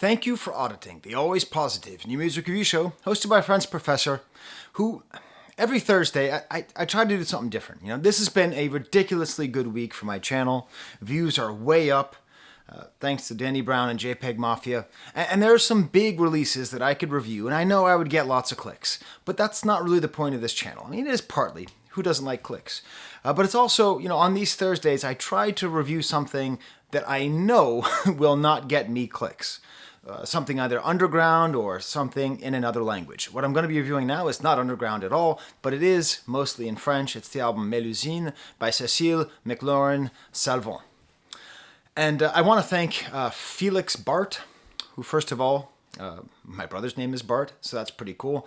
Thank you for auditing the Always Positive New Music Review Show, hosted by French Professor, who every Thursday I try to do something different. This has been a ridiculously good week for my channel. Views are way up, thanks to Danny Brown and JPEG Mafia. And there are some big releases that I could review, and I know I would get lots of clicks. But that's not really the point of this channel. I mean, it is partly. Who doesn't like clicks? But it's also, on these Thursdays, I try to review something that I know will not get me clicks. Something either underground or something in another language. What I'm going to be reviewing now is not underground at all, but it is mostly in French. It's the album Mélusine by Céclie McLorin Salvant. And I want to thank Felix Bart, who first of all, my brother's name is Bart, so that's pretty cool.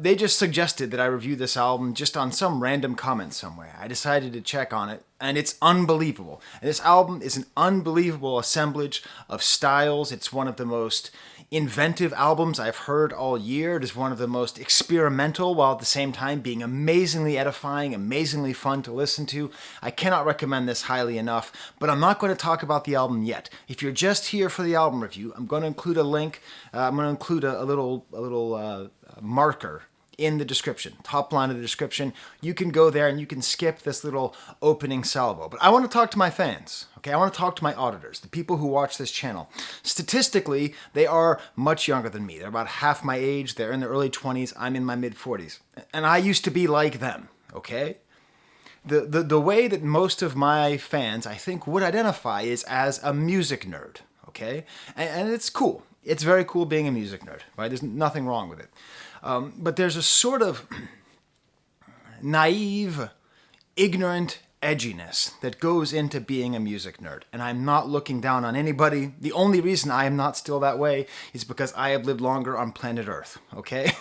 They just suggested that I review this album just on some random comment somewhere. I decided to check on it, and it's unbelievable. And this album is an unbelievable assemblage of styles. It's one of the most inventive albums I've heard all year. It is one of the most experimental, while at the same time being amazingly edifying, amazingly fun to listen to. I cannot recommend this highly enough, but I'm not going to talk about the album yet. If you're just here for the album review, I'm going to include a link. I'm going to include a little marker in the description, top line of the description. You can go there and you can skip this little opening salvo. But I want to talk to my fans, okay? I want to talk to my auditors, the people who watch this channel. Statistically, they are much younger than me. They're about half my age. They're in their early 20s. I'm in my mid-40s. And I used to be like them, okay? The way that most of my fans, I think, would identify is as a music nerd, okay? And it's cool. It's very cool being a music nerd, right? There's nothing wrong with it. But there's a sort of naive, ignorant edginess that goes into being a music nerd. And I'm not looking down on anybody. The only reason I am not still that way is because I have lived longer on planet Earth, okay?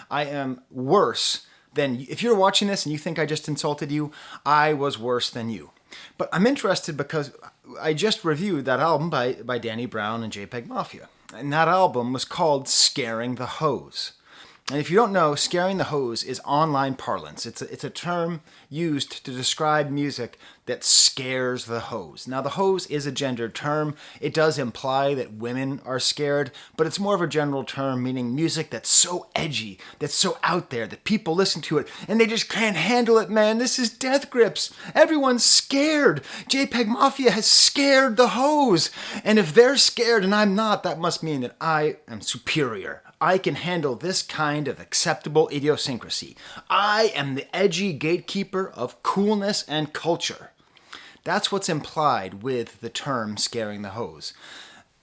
I am worse than... If you're watching this and you think I just insulted you, I was worse than you. But I'm interested because I just reviewed that album by Danny Brown and JPEG Mafia. And that album was called Scaring the Hose. And if you don't know, scaring the hose is online parlance. It's a term used to describe music that scares the hose. Now, the hose is a gendered term. It does imply that women are scared, but it's more of a general term meaning music that's so edgy, that's so out there, that people listen to it and they just can't handle it, man. This is Death Grips. Everyone's scared. JPEG Mafia has scared the hose. And if they're scared and I'm not, that must mean that I am superior. I can handle this kind of acceptable idiosyncrasy. I am the edgy gatekeeper of coolness and culture. That's what's implied with the term scaring the hose.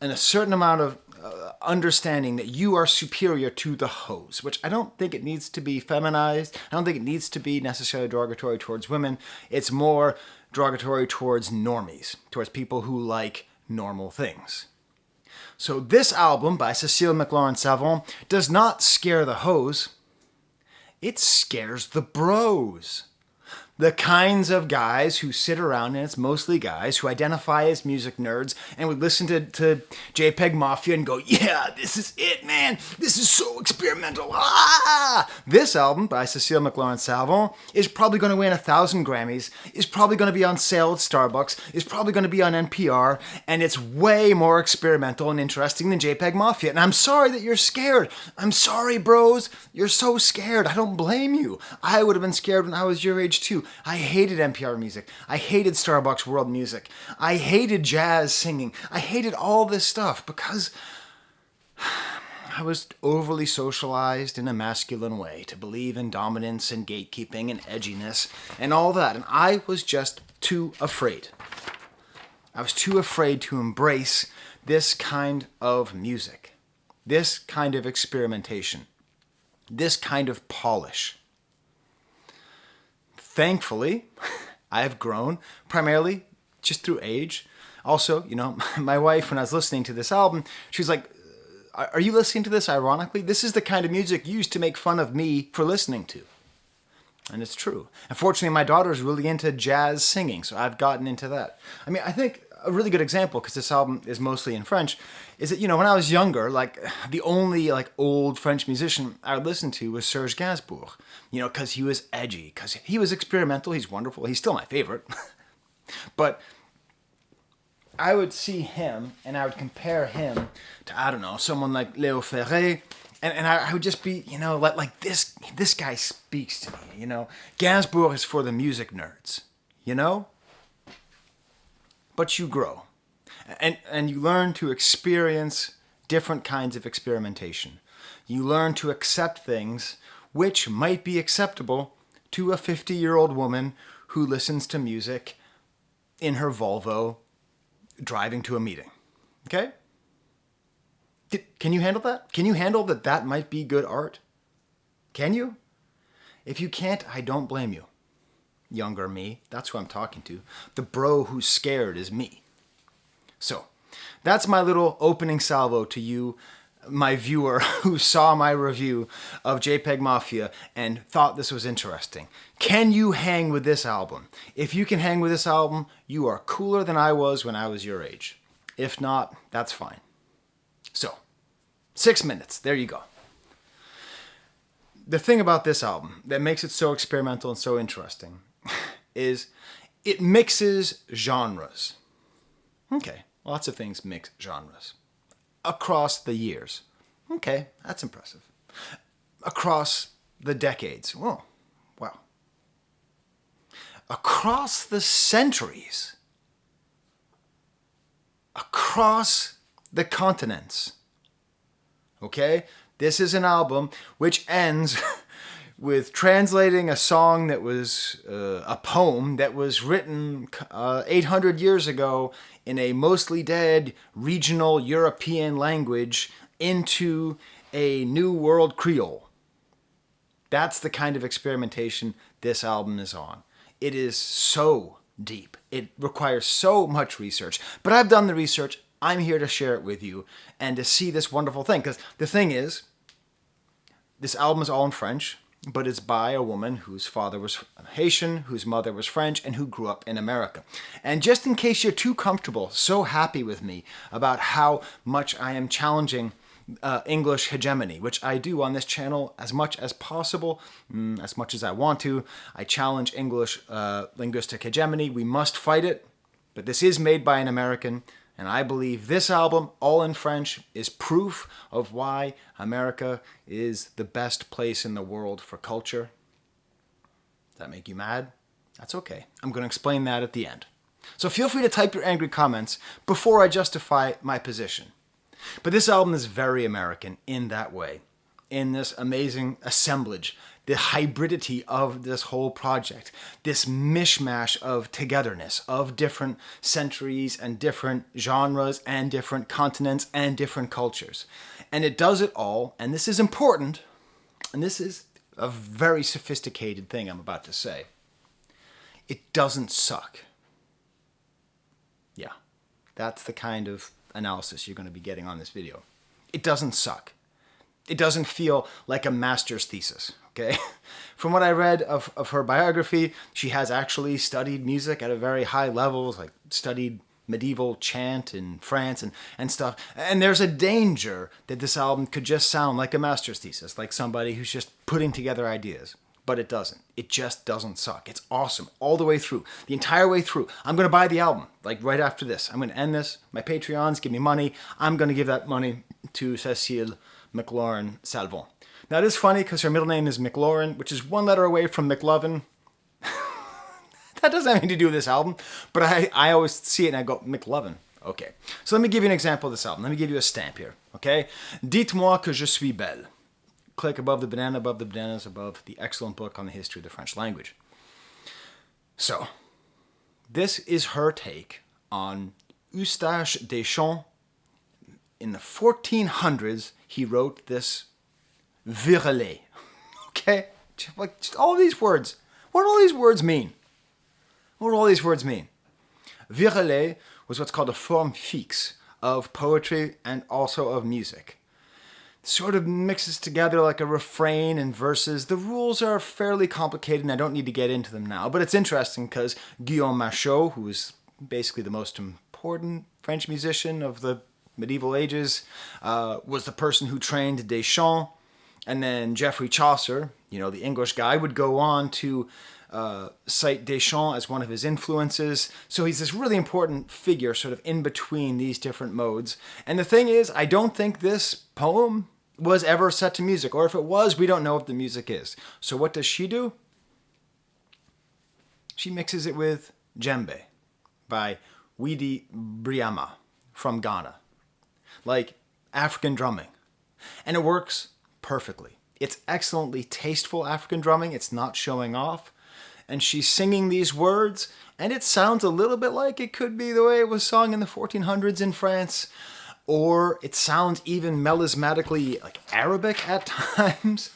And a certain amount of understanding that you are superior to the hose, which I don't think it needs to be feminized. I don't think it needs to be necessarily derogatory towards women. It's more derogatory towards normies, towards people who like normal things. So this album by Céclie McLorin Salvant does not scare the hose. It scares the bros. The kinds of guys who sit around, and it's mostly guys, who identify as music nerds and would listen to JPEG Mafia and go, yeah, this is it, man. This is so experimental. Ah! This album by Céclie McLorin Salvant is probably going to win 1,000 Grammys, is probably going to be on sale at Starbucks, is probably going to be on NPR, and it's way more experimental and interesting than JPEG Mafia. And I'm sorry that you're scared. I'm sorry, bros. You're so scared. I don't blame you. I would have been scared when I was your age, too. I hated NPR music. I hated Starbucks World Music. I hated jazz singing. I hated all this stuff because I was overly socialized in a masculine way to believe in dominance and gatekeeping and edginess and all that. And I was just too afraid. I was too afraid to embrace this kind of music, this kind of experimentation, this kind of polish. Thankfully, I have grown, primarily just through age. Also, my wife, when I was listening to this album, she was like, are you listening to this ironically? This is the kind of music you used to make fun of me for listening to. And it's true. Unfortunately, my daughter's really into jazz singing, so I've gotten into that. I mean, I think a really good example, because this album is mostly in French, is that, when I was younger, the only, old French musician I would listen to was Serge Gainsbourg, because he was edgy, because he was experimental, he's wonderful, he's still my favorite. But I would see him and I would compare him to, I don't know, someone like Léo Ferré. And I would just be, like this guy speaks to me, Gainsbourg is for the music nerds, But you grow. And you learn to experience different kinds of experimentation. You learn to accept things which might be acceptable to a 50-year-old woman who listens to music in her Volvo driving to a meeting. Okay? Can you handle that? Can you handle that might be good art? Can you? If you can't, I don't blame you. Younger me, that's who I'm talking to. The bro who's scared is me. So, that's my little opening salvo to you, my viewer who saw my review of JPEG Mafia and thought this was interesting. Can you hang with this album? If you can hang with this album, you are cooler than I was when I was your age. If not, that's fine. So, 6 minutes, there you go. The thing about this album that makes it so experimental and so interesting is it mixes genres. Okay, lots of things mix genres. Across the years. Okay, that's impressive. Across the decades. Whoa, wow. Across the centuries. Across the continents. Okay? This is an album which ends with translating a song that was a poem that was written 800 years ago in a mostly dead regional European language into a New World Creole. That's the kind of experimentation this album is on. It is so deep. It requires so much research. But I've done the research. I'm here to share it with you and to see this wonderful thing. Because the thing is, this album is all in French, but it's by a woman whose father was Haitian, whose mother was French, and who grew up in America. And just in case you're too comfortable, so happy with me about how much I am challenging English hegemony, which I do on this channel as much as possible, as much as I want to. I challenge English linguistic hegemony. We must fight it, but this is made by an American. And I believe this album, all in French, is proof of why America is the best place in the world for culture. Does that make you mad? That's okay. I'm going to explain that at the end. So feel free to type your angry comments before I justify my position. But this album is very American in that way, in this amazing assemblage, the hybridity of this whole project, this mishmash of togetherness of different centuries and different genres and different continents and different cultures. And it does it all, and this is important, and this is a very sophisticated thing I'm about to say. It doesn't suck. Yeah, that's the kind of analysis you're going to be getting on this video. It doesn't suck. It doesn't feel like a master's thesis, okay? From what I read of her biography, she has actually studied music at a very high level, like studied medieval chant in France and stuff. And there's a danger that this album could just sound like a master's thesis, like somebody who's just putting together ideas. But it doesn't. It just doesn't suck. It's awesome all the way through, the entire way through. I'm going to buy the album, like right after this. I'm going to end this. My Patreons give me money. I'm going to give that money to Céclie McLorin Salvant. Now, it is funny because her middle name is McLorin, which is one letter away from McLovin. That doesn't have anything to do with this album, but I always see it and I go, McLovin. Okay. So let me give you an example of this album. Let me give you a stamp here, okay? Dites-moi que je suis belle. Click above the bananas, above the excellent book on the history of the French language. So, this is her take on Eustache Deschamps. In the 1400s, he wrote this virelai. Okay? Just all these words. What do all these words mean? What do all these words mean? Virelai was what's called a forme fixe of poetry and also of music. Sort of mixes together like a refrain and verses. The rules are fairly complicated and I don't need to get into them now, but it's interesting because Guillaume Machaut, who is basically the most important French musician of the medieval ages, was the person who trained Deschamps, and then Geoffrey Chaucer, the English guy, would go on to cite Deschamps as one of his influences. So he's this really important figure sort of in between these different modes. And the thing is, I don't think this poem was ever set to music, or if it was, we don't know what the music is. So what does she do? She mixes it with djembe by Widi Briama from Ghana, like African drumming. And it works perfectly. It's excellently tasteful African drumming. It's not showing off. And she's singing these words, and it sounds a little bit like it could be the way it was sung in the 1400s in France, or it sounds even melismatically like Arabic at times.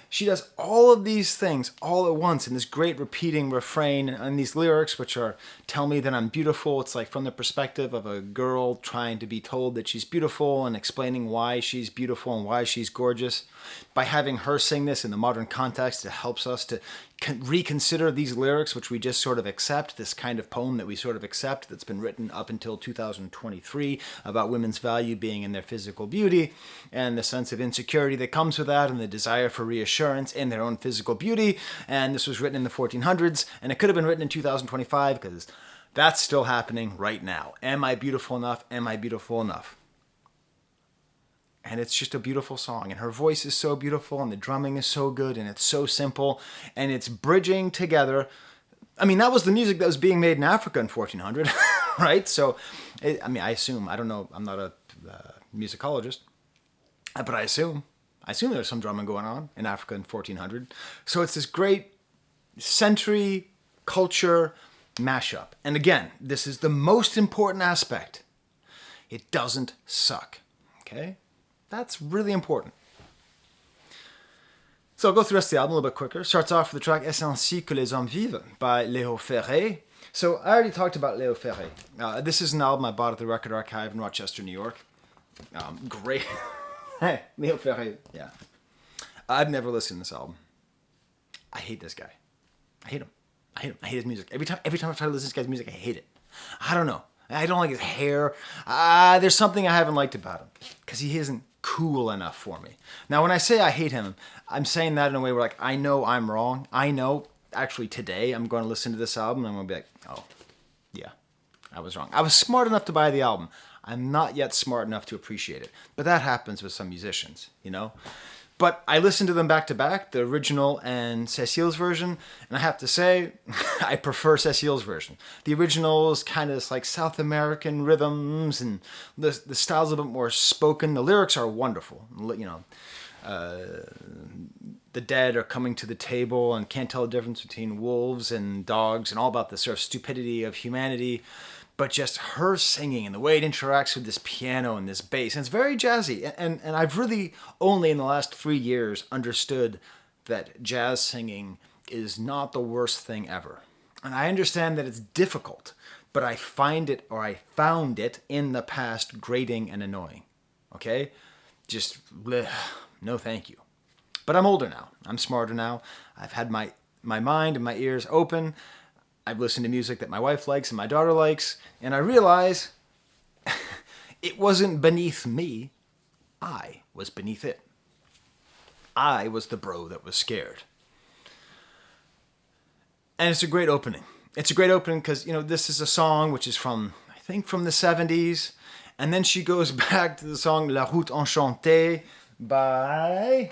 She does all of these things all at once in this great repeating refrain and these lyrics, which are, tell me that I'm beautiful. It's like from the perspective of a girl trying to be told that she's beautiful and explaining why she's beautiful and why she's gorgeous. By having her sing this in the modern context, it helps us to reconsider these lyrics, which we just sort of accept, this kind of poem that we sort of accept that's been written up until 2023 about women's value being in their physical beauty and the sense of insecurity that comes with that and the desire for reassurance in their own physical beauty. And this was written in the 1400s, and it could have been written in 2025 because that's still happening right now. Am I beautiful enough? Am I beautiful enough? And it's just a beautiful song. And her voice is so beautiful, and the drumming is so good, and it's so simple, and it's bridging together. I mean, that was the music that was being made in Africa in 1400, right? So, I assume, I don't know, I'm not a musicologist, but I assume there's some drumming going on in Africa in 1400. So it's this great century culture mashup. And again, this is the most important aspect. It doesn't suck, okay? That's really important. So I'll go through the rest of the album a little bit quicker. Starts off with the track Est-ce ainsi que les hommes vivent by Léo Ferré. So I already talked about Léo Ferré. This is an album I bought at the Record Archive in Rochester, New York. Great. Hey, Léo Ferré, yeah. I've never listened to this album. I hate this guy. I hate him. I hate his music. Every time I try to listen to this guy's music, I hate it. I don't know. I don't like his hair. There's something I haven't liked about him because he isn't cool enough for me. Now, when I say I hate him, I'm saying that in a way where, like, I know I'm wrong. I know, actually, today I'm going to listen to this album and I'm going to be like, oh, yeah, I was wrong. I was smart enough to buy the album. I'm not yet smart enough to appreciate it. But that happens with some musicians, you know? But I listened to them back to back, the original and Cécile's version, and I have to say, I prefer Cécile's version. The original is kind of like South American rhythms, and the style's a bit more spoken. The lyrics are wonderful. You know, the dead are coming to the table and can't tell the difference between wolves and dogs, and all about the sort of stupidity of humanity. But just her singing and the way it interacts with this piano and this bass. And it's very jazzy. And I've really only in the last 3 years understood that jazz singing is not the worst thing ever. And I understand that it's difficult, but I found it in the past grating and annoying. Okay? Just, bleh, no thank you. But I'm older now. I'm smarter now. I've had my mind and my ears open. I've listened to music that my wife likes and my daughter likes, and I realize it wasn't beneath me. I was beneath it. I was the bro that was scared. And it's a great opening. It's a great opening because, you know, this is a song which is from, I think, from the 70s. And then she goes back to the song La Route Enchantée by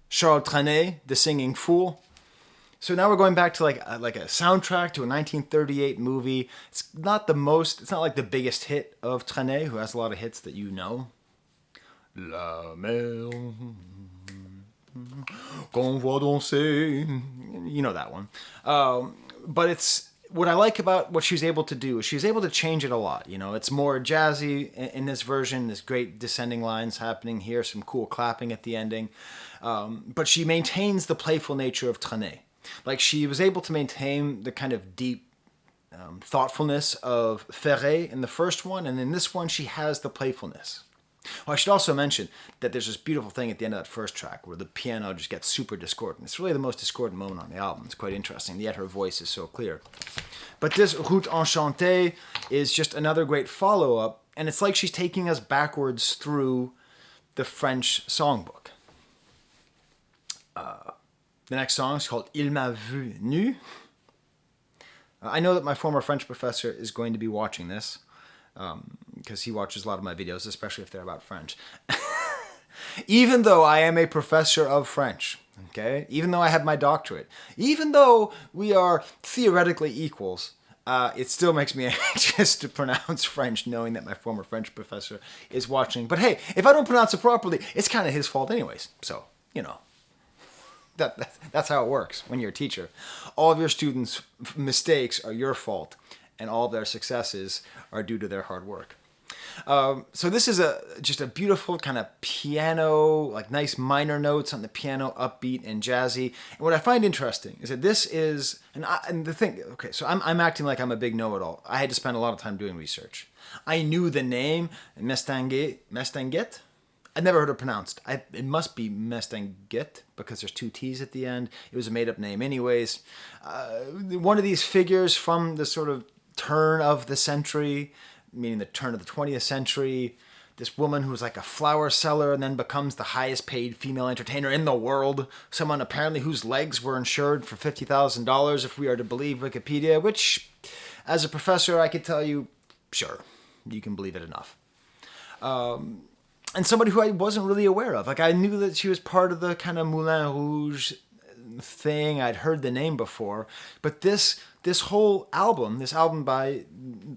Charles Trenet, the singing fool. So now we're going back to like a soundtrack to a 1938 movie. It's not like the biggest hit of Trenet, who has a lot of hits that you know. La mer, qu'on voit danser. You know that one. But it's, what I like about what she's able to do is she's able to change it a lot. You know, it's more jazzy in this version. There's great descending lines happening here, some cool clapping at the ending. But she maintains the playful nature of Trenet. Like, she was able to maintain the kind of deep thoughtfulness of Ferré in the first one, and in this one she has the playfulness. Well, I should also mention that there's this beautiful thing at the end of that first track where the piano just gets super discordant. It's really the most discordant moment on the album. It's quite interesting, yet her voice is so clear. But this Route Enchantée is just another great follow-up, and it's like she's taking us backwards through the French songbook. The next song is called Il m'a vu nu. I know that my former French professor is going to be watching this because he watches a lot of my videos, especially if they're about French. Even though I am a professor of French, okay? Even though I have my doctorate, even though we are theoretically equals, it still makes me anxious to pronounce French knowing that my former French professor is watching. But hey, if I don't pronounce it properly, it's kind of his fault anyways. So, you know, that's how it works when you're a teacher. All of your students' mistakes are your fault, and all of their successes are due to their hard work. So this is just a beautiful kind of piano, like nice minor notes on the piano, upbeat and jazzy. And what I find interesting is that this is, and the thing, okay, so I'm acting like I'm a big know-it-all. I had to spend a lot of time doing research. I knew the name, Mestanget. I'd never heard it pronounced. It must be Mestanget because there's two T's at the end. It was a made-up name anyways. One of these figures from the sort of turn of the century, meaning the turn of the 20th century, this woman who was like a flower seller and then becomes the highest paid female entertainer in the world, someone apparently whose legs were insured for $50,000 if we are to believe Wikipedia, which, as a professor, I could tell you, sure, you can believe it enough. And somebody who I wasn't really aware of. Like, I knew that she was part of the kind of Moulin Rouge thing. I'd heard the name before, but this whole album, this album by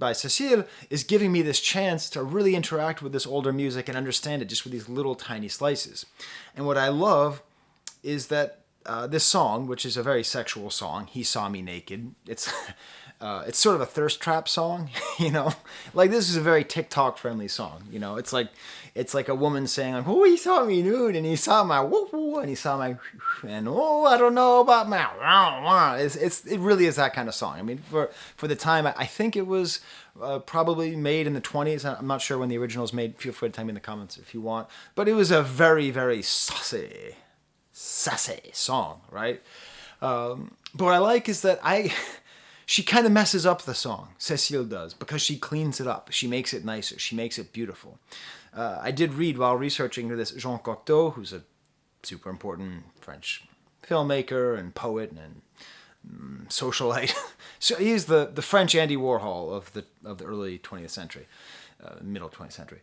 Cécile, is giving me this chance to really interact with this older music and understand it just with these little tiny slices. And what I love is that this song, which is a very sexual song, He Saw Me Naked, it's sort of a thirst trap song, you know? Like, this is a very TikTok friendly song, you know? It's like a woman saying, like, oh, he saw me nude, and he saw my woo-woo, and he saw my, and oh, I don't know about my, it really is that kind of song. I mean, for the time, I think it was probably made in the 20s. I'm not sure when the original was made. Feel free to tell me in the comments if you want. But it was a very, very sassy song, right? But what I like is that she kind of messes up the song, Cécile does, because she cleans it up. She makes it nicer. She makes it beautiful. I did read while researching this Jean Cocteau, who's a super important French filmmaker and poet and socialite. So he's the French Andy Warhol of the early 20th century, middle 20th century.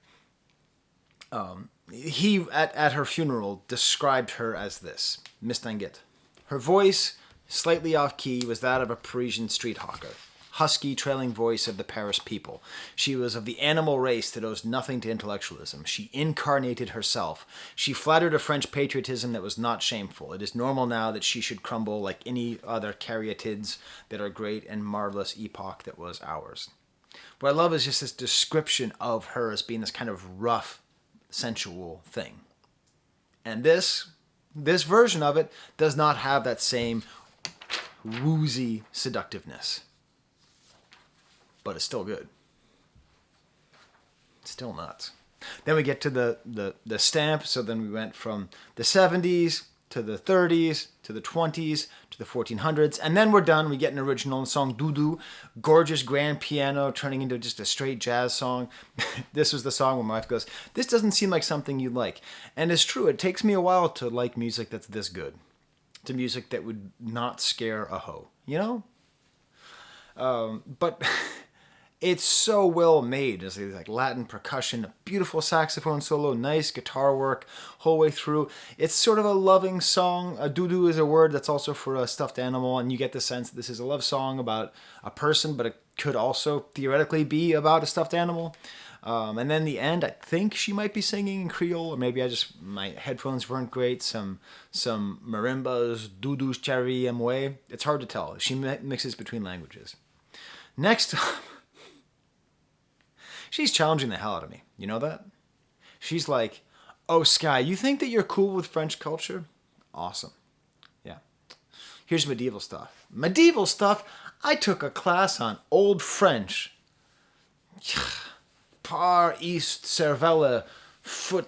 He, at her funeral, described her as this, Mistinguett. Her voice, slightly off-key, was that of a Parisian street hawker. Husky, trailing voice of the Paris people. She was of the animal race that owes nothing to intellectualism. She incarnated herself. She flattered a French patriotism that was not shameful. It is normal now that she should crumble like any other caryatids that are great and marvelous epoch that was ours. What I love is just this description of her as being this kind of rough, sensual thing. And this version of it does not have that same woozy seductiveness. But it's still good. It's still nuts. Then we get to the stamp. So then we went from the 70s to the 30s to the 20s to the 1400s. And then we're done. We get an original song, Doudou. Gorgeous grand piano turning into just a straight jazz song. This was the song where my wife goes, this doesn't seem like something you'd like. And it's true. It takes me a while to like music that's this good. To music that would not scare a hoe. You know? But... it's so well made. There's like Latin percussion, a beautiful saxophone solo, nice guitar work whole way through. It's sort of a loving song. A doudou is a word that's also for a stuffed animal, and you get the sense that this is a love song about a person, but it could also theoretically be about a stuffed animal. And then the end, I think she might be singing in Creole, or maybe my headphones weren't great. Some marimbas, doudous, cherry, moué. It's hard to tell. She mixes between languages. Next up, she's challenging the hell out of me. You know that? She's like, oh, Skye, you think that you're cool with French culture? Awesome. Yeah. Here's medieval stuff. Medieval stuff? I took a class on Old French. Par East Cervelle, foot...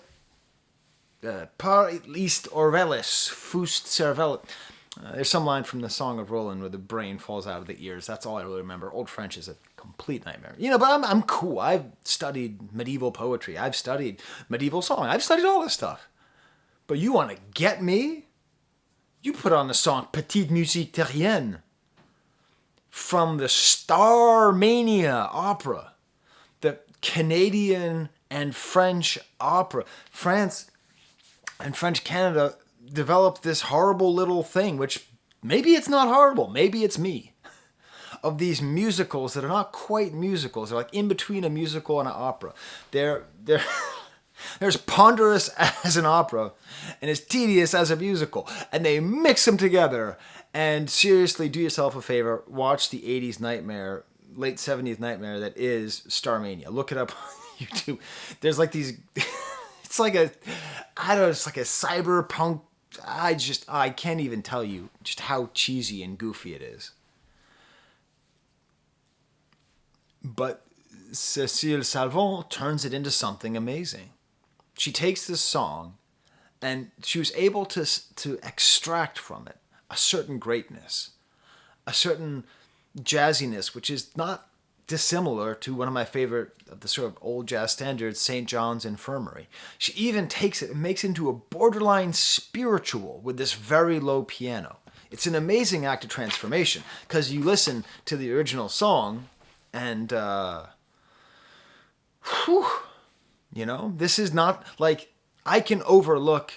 par East Orvelis, fust Cervelle. There's some line from the Song of Roland where the brain falls out of the ears. That's all I really remember. Old French is a complete nightmare. You know, but I'm cool. I've studied medieval poetry. I've studied medieval song. I've studied all this stuff. But you want to get me You put on the song Petite Musique Terrienne from the Starmania opera, the Canadian and French opera. France and French Canada developed this horrible little thing, which maybe it's not horrible, maybe it's me, of these musicals that are not quite musicals. They're like in between a musical and an opera. They're as ponderous as an opera and as tedious as a musical. And they mix them together. And seriously, do yourself a favor. Watch the 80s nightmare, late 70s nightmare that is Starmania. Look it up on YouTube. There's like these... It's like a... I don't know, it's like a cyberpunk... I can't even tell you just how cheesy and goofy it is. But Cécile Salvant turns it into something amazing. She takes this song and she was able to extract from it a certain greatness, a certain jazziness, which is not dissimilar to one of my favorite of the sort of old jazz standards, St. John's Infirmary. She even takes it and makes it into a borderline spiritual with this very low piano. It's an amazing act of transformation because you listen to the original song and, this is not like I can overlook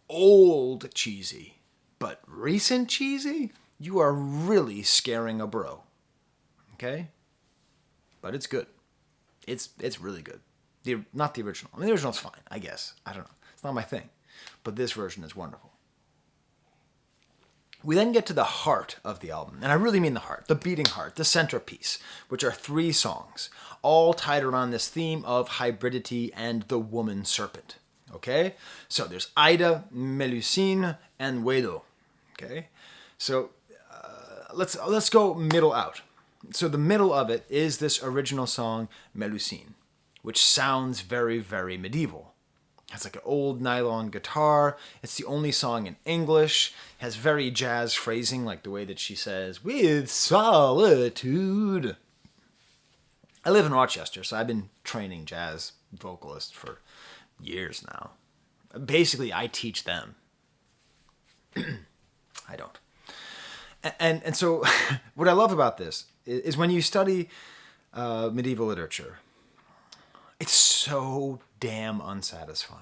old cheesy, but recent cheesy, you are really scaring a bro. Okay? But it's good. It's really good. Not the original. I mean, the original's fine, I guess. I don't know. It's not my thing. But this version is wonderful. We then get to the heart of the album, and I really mean the heart, the beating heart, the centerpiece, which are 3 songs, all tied around this theme of hybridity and the woman serpent. Okay? So there's Ida, Mélusine, and Wedo. Okay? So let's go middle out. So the middle of it is this original song, Mélusine, which sounds very, very medieval. It's like an old nylon guitar. It's the only song in English. It has very jazz phrasing, like the way that she says, with solitude. I live in Rochester, so I've been training jazz vocalists for years now. Basically, I teach them. I don't. And so what I love about this is when you study medieval literature, it's so damn unsatisfying.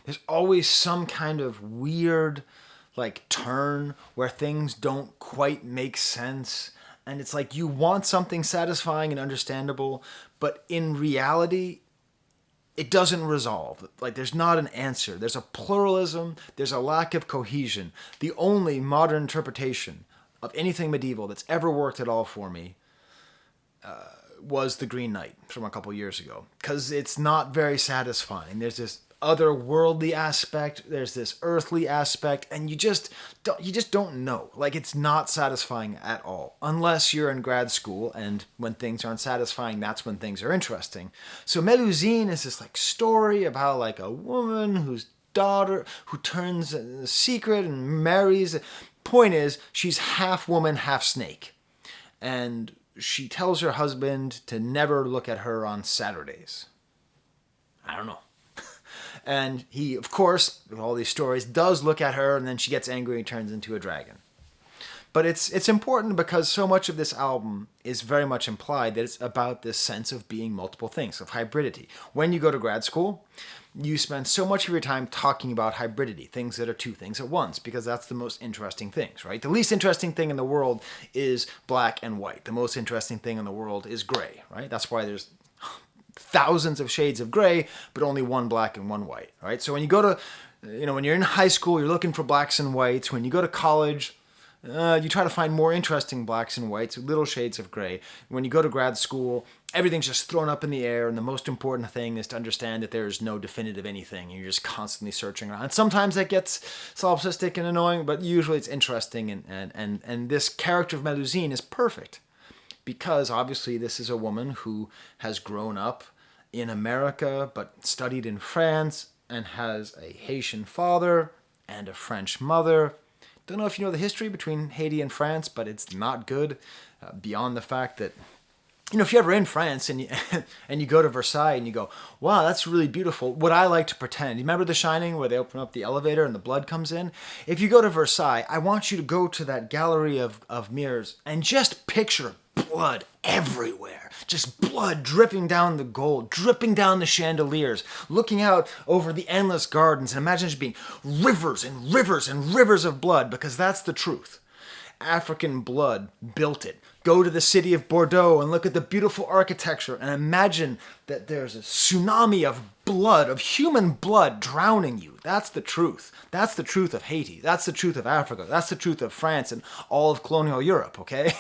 There's always some kind of weird turn where things don't quite make sense. And it's like you want something satisfying and understandable, but in reality, it doesn't resolve. There's not an answer. There's a pluralism. There's a lack of cohesion. The only modern interpretation of anything medieval that's ever worked at all for me was The Green Knight from a couple years ago, because it's not very satisfying. There's this otherworldly aspect, there's this earthly aspect, and you just don't know. It's not satisfying at all, unless you're in grad school, and when things aren't satisfying, that's when things are interesting. So Mélusine is this story about a woman whose daughter who turns secret and marries. Point is, she's half woman, half snake, and she tells her husband to never look at her on Saturdays. I don't know. And he, of course, with all these stories, does look at her, and then she gets angry and turns into a dragon. But it's important because so much of this album is very much implied that it's about this sense of being multiple things, of hybridity. When you go to grad school, you spend so much of your time talking about hybridity, things that are 2 things at once, because that's the most interesting things, right? The least interesting thing in the world is black and white. The most interesting thing in the world is gray, right? That's why there's thousands of shades of gray, but only 1 black and 1 white, right? So when you go to, when you're in high school, you're looking for blacks and whites. When you go to college, you try to find more interesting blacks and whites, little shades of gray. When you go to grad school, everything's just thrown up in the air, and the most important thing is to understand that there's no definitive anything, and you're just constantly searching around. And sometimes that gets solipsistic and annoying, but usually it's interesting, and this character of Mélusine is perfect, because obviously this is a woman who has grown up in America, but studied in France, and has a Haitian father and a French mother. Don't know if you know the history between Haiti and France, but it's not good, beyond the fact that if you're ever in France and you and you go to Versailles and you go, wow, that's really beautiful. What I like to pretend, you remember The Shining where they open up the elevator and the blood comes in? If you go to Versailles, I want you to go to that gallery of mirrors and just picture blood everywhere. Just blood dripping down the gold, dripping down the chandeliers, looking out over the endless gardens, and imagine it being rivers and rivers and rivers of blood, because that's the truth. African blood built it. Go to the city of Bordeaux and look at the beautiful architecture and imagine that there's a tsunami of blood, of human blood drowning you. That's the truth. That's the truth of Haiti. That's the truth of Africa. That's the truth of France and all of colonial Europe, okay?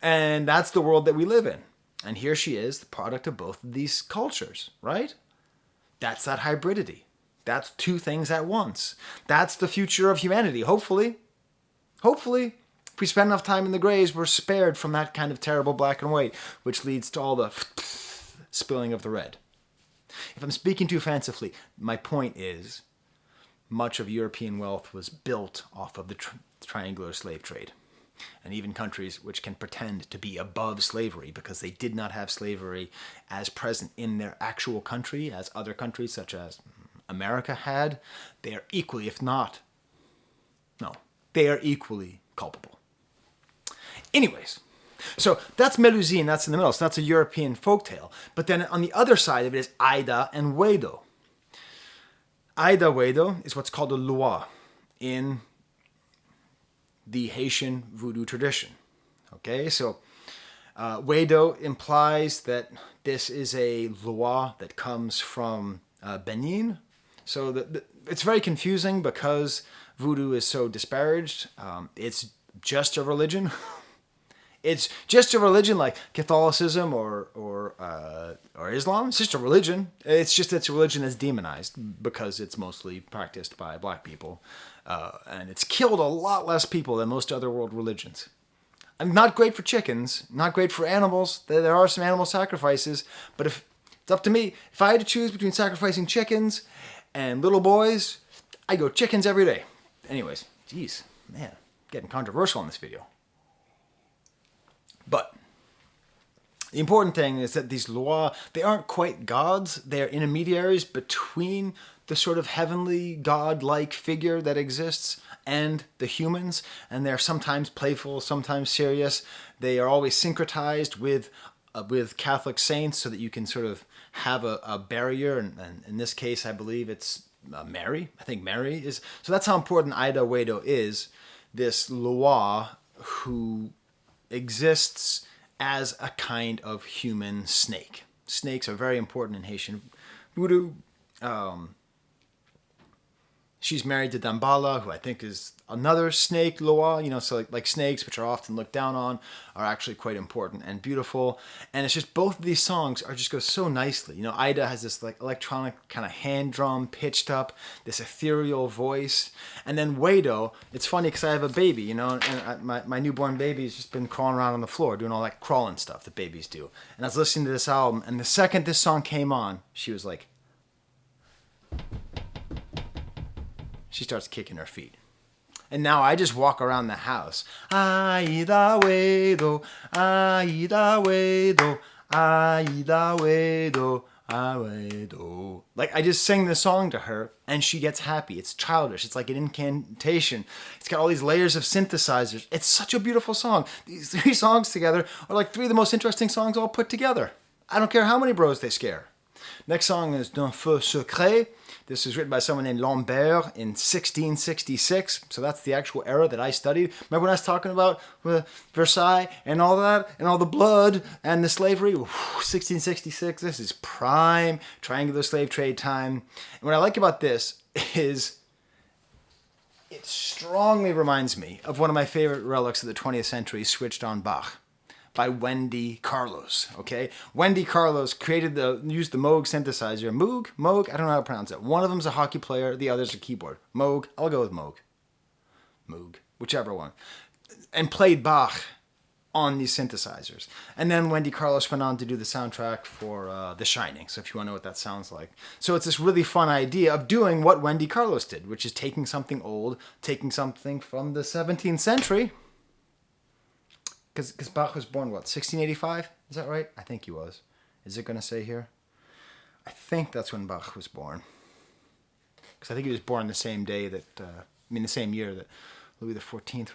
And that's the world that we live in. And here she is, the product of both of these cultures, right? That's that hybridity. That's two things at once. That's the future of humanity, hopefully. Hopefully. If we spend enough time in the graves, we're spared from that kind of terrible black and white, which leads to all the spilling of the red. If I'm speaking too fancifully, my point is much of European wealth was built off of the triangular slave trade. And even countries which can pretend to be above slavery because they did not have slavery as present in their actual country as other countries such as America had, they are equally, if not, no, they are equally culpable. Anyways, so that's Mélusine, that's in the middle, so that's a European folktale. But then on the other side of it is Aïda and Wedo. Aïda Wedo is what's called a loi in the Haitian voodoo tradition. Okay, so Wedo implies that this is a loi that comes from Benin. So it's very confusing because voodoo is so disparaged. It's just a religion. It's just a religion like Catholicism or Islam. It's just a religion. It's just it's a religion that's demonized because it's mostly practiced by black people. And it's killed a lot less people than most other world religions. I'm not great for chickens, not great for animals. There are some animal sacrifices, but if it's up to me, if I had to choose between sacrificing chickens and little boys, I go chickens every day. Anyways, geez, man, getting controversial in this video. But the important thing is that these lois, they aren't quite gods. They are intermediaries between the sort of heavenly god-like figure that exists and the humans. And they're sometimes playful, sometimes serious. They are always syncretized with Catholic saints so that you can sort of have a barrier. And in this case, I believe it's Mary. I think Mary is. So that's how important Aïda Wedo is, this loi who exists as a kind of human snake. Snakes are very important in Haitian voodoo. She's married to Dambala, who I think is another snake loa, so like snakes, which are often looked down on, are actually quite important and beautiful. And it's just both of these songs are just go so nicely. Aïda has this like electronic kind of hand drum pitched up, this ethereal voice. And then Wedo, it's funny because I have a baby, and my newborn baby's just been crawling around on the floor doing all that crawling stuff that babies do. And I was listening to this album, and the second this song came on, she was like, she starts kicking her feet. And now I just walk around the house. Aïda Wedo, Aïda Wedo, Aïda Wedo, Aïda. Like I just sing the song to her and she gets happy. It's childish. It's like an incantation. It's got all these layers of synthesizers. It's such a beautiful song. These three songs together are like three of the most interesting songs all put together. I don't care how many bros they scare. Next song is D'un feu secret. This was written by someone named Lambert in 1666. So that's the actual era that I studied. Remember when I was talking about Versailles and all that? And all the blood and the slavery? 1666. This is prime triangular slave trade time. And what I like about this is it strongly reminds me of one of my favorite relics of the 20th century, Switched on Bach, by Wendy Carlos, okay? Wendy Carlos used the Moog synthesizer. Moog? I don't know how to pronounce it. One of them's a hockey player, the other's a keyboard. Moog, I'll go with Moog, whichever one. And played Bach on these synthesizers. And then Wendy Carlos went on to do the soundtrack for The Shining, so if you want to know what that sounds like. So it's this really fun idea of doing what Wendy Carlos did, which is taking something old, taking something from the 17th century, because Bach was born, 1685? Is that right? I think he was. Is it going to say here? I think that's when Bach was born. Because I think he was born the same day that, the same year that Louis XIV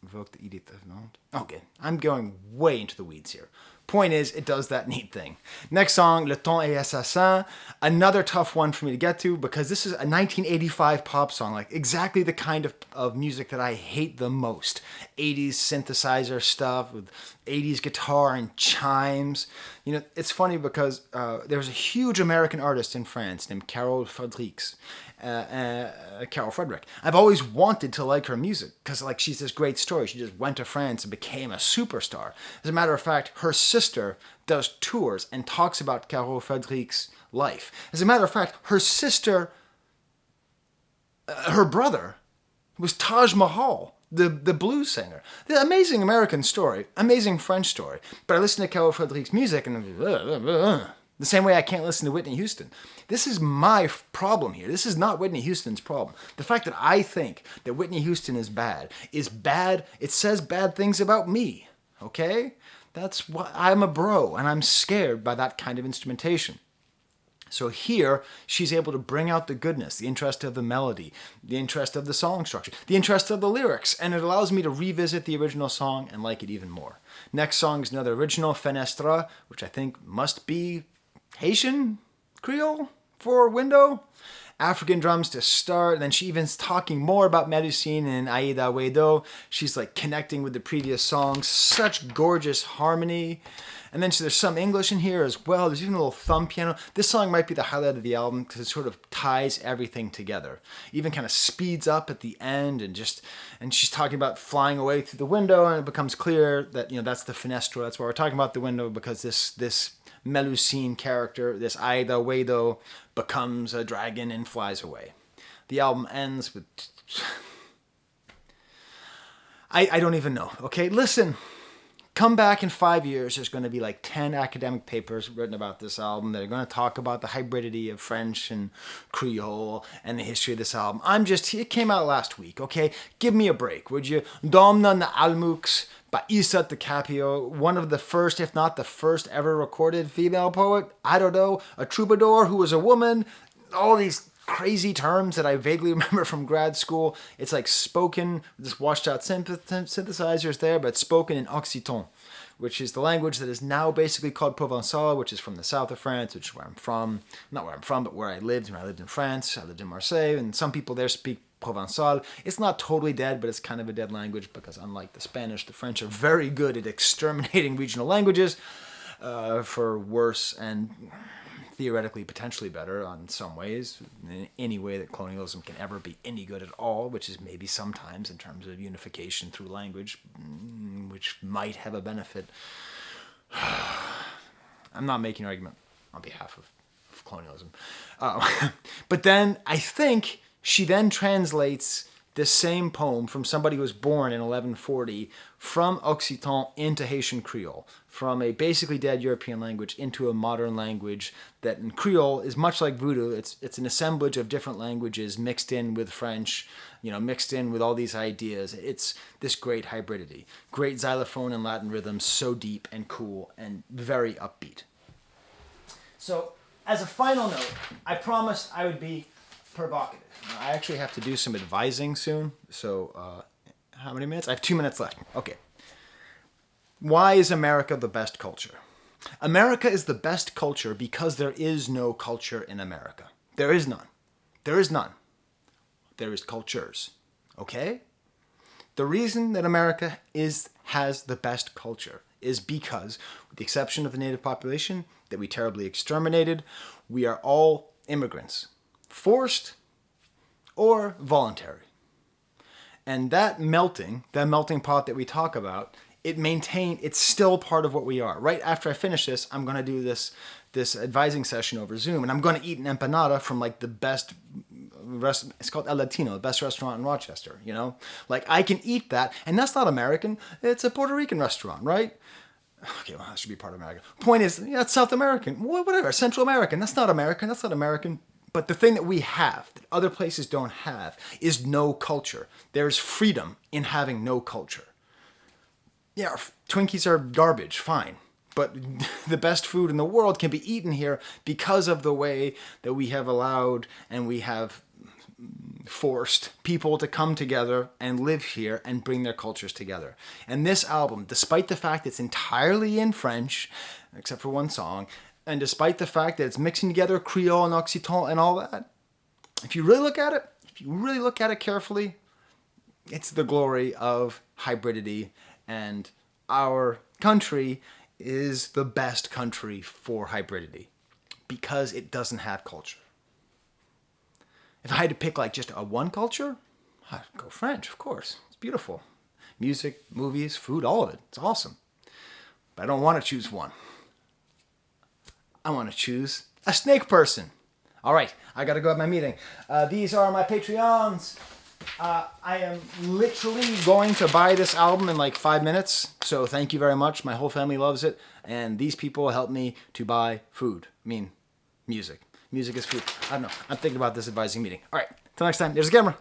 revoked the Edict of Nantes. Okay, I'm going way into the weeds here. Point is, it does that neat thing. Next song, Le Temps est assassin. Another tough one for me to get to because this is a 1985 pop song, like exactly the kind of music that I hate the most. 80s synthesizer stuff with 80s guitar and chimes. You know, it's funny because there was a huge American artist in France named Carole Frederiks. Carol Frederick. I've always wanted to like her music because like she's this great story. She just went to France and became a superstar. As a matter of fact, her sister does tours and talks about Carol Frederick's life. As a matter of fact, her sister, her brother, was Taj Mahal, the blues singer. The amazing American story, amazing French story. But I listen to Carol Frederick's music and the same way I can't listen to Whitney Houston. This is my problem here. This is not Whitney Houston's problem. The fact that I think that Whitney Houston is bad. It says bad things about me. Okay? That's why I'm a bro, and I'm scared by that kind of instrumentation. So here, she's able to bring out the goodness, the interest of the melody, the interest of the song structure, the interest of the lyrics, and it allows me to revisit the original song and like it even more. Next song is another original, Fenestra, which I think must be Haitian Creole for window. African drums to start, and then she even's talking more about Mélusine and Aïda Wedo. She's like connecting with the previous songs. Such gorgeous harmony. And then there's some English in here as well. There's even a little thumb piano. This song might be the highlight of the album because it sort of ties everything together. Even kind of speeds up at the end and she's talking about flying away through the window, and it becomes clear that, you know, that's the Fenestra. That's why we're talking about the window, because this Mélusine character, this Aïda Wedo, becomes a dragon and flies away. The album ends with... I don't even know. Okay, listen. Come back in 5 years, there's going to be like 10 academic papers written about this album that are going to talk about the hybridity of French and Creole and the history of this album. It came out last week, okay? Give me a break, would you? Domna na Almux by Isat de Capio, one of the first, if not the first ever recorded female poet. I don't know, a troubadour who was a woman. All these crazy terms that I vaguely remember from grad school. It's like spoken, just washed out synthesizers there, but spoken in Occitan, which is the language that is now basically called Provençal, which is from the south of France, which is where I'm from. Not where I'm from, but where I lived. When I lived in France, I lived in Marseille, and some people there speak Provençal. It's not totally dead, but it's kind of a dead language because unlike the Spanish, the French are very good at exterminating regional languages for worse and theoretically potentially better on some ways, in any way that colonialism can ever be any good at all, which is maybe sometimes in terms of unification through language, which might have a benefit. I'm not making an argument on behalf of colonialism. But then I think she then translates this same poem from somebody who was born in 1140 from Occitan into Haitian Creole, from a basically dead European language into a modern language that in Creole is much like Voodoo. It's an assemblage of different languages mixed in with French, mixed in with all these ideas. It's this great hybridity. Great xylophone and Latin rhythms, so deep and cool and very upbeat. So, as a final note, I promised I would be provocative. Now, I actually have to do some advising soon, so how many minutes? I have 2 minutes left. Okay. Why is America the best culture? America is the best culture because there is no culture in America. There is none. There is none. There is cultures. Okay? The reason that America has the best culture is because, with the exception of the native population that we terribly exterminated, we are all immigrants. Forced or voluntary. And that melting pot that we talk about, it's still part of what we are. Right after I finish this, I'm going to do this advising session over Zoom, and I'm going to eat an empanada from like the best it's called El Latino, the best restaurant in Rochester, Like I can eat that, and that's not American, it's a Puerto Rican restaurant, right? Okay, well, that should be part of America. Point is, it's South American, whatever, Central American, that's not American, that's not American. But the thing that we have, that other places don't have, is no culture. There's freedom in having no culture. Yeah, Twinkies are garbage, fine. but the best food in the world can be eaten here because of the way that we have allowed and we have forced people to come together and live here and bring their cultures together. And this album, despite the fact it's entirely in French, except for one song, and despite the fact that it's mixing together Creole and Occitan and all that, if you really look at it carefully, it's the glory of hybridity, and our country is the best country for hybridity because it doesn't have culture. If I had to pick like just a one culture, I'd go French, of course. It's beautiful. Music, movies, food, all of it. It's awesome. But I don't want to choose one. I want to choose a snake person. All right, I got to go at my meeting. These are my Patreons. I am literally going to buy this album in like 5 minutes. So thank you very much. My whole family loves it. And these people help me to buy food. I mean, music. Music is food. I don't know. I'm thinking about this advising meeting. All right. Till next time. There's the camera.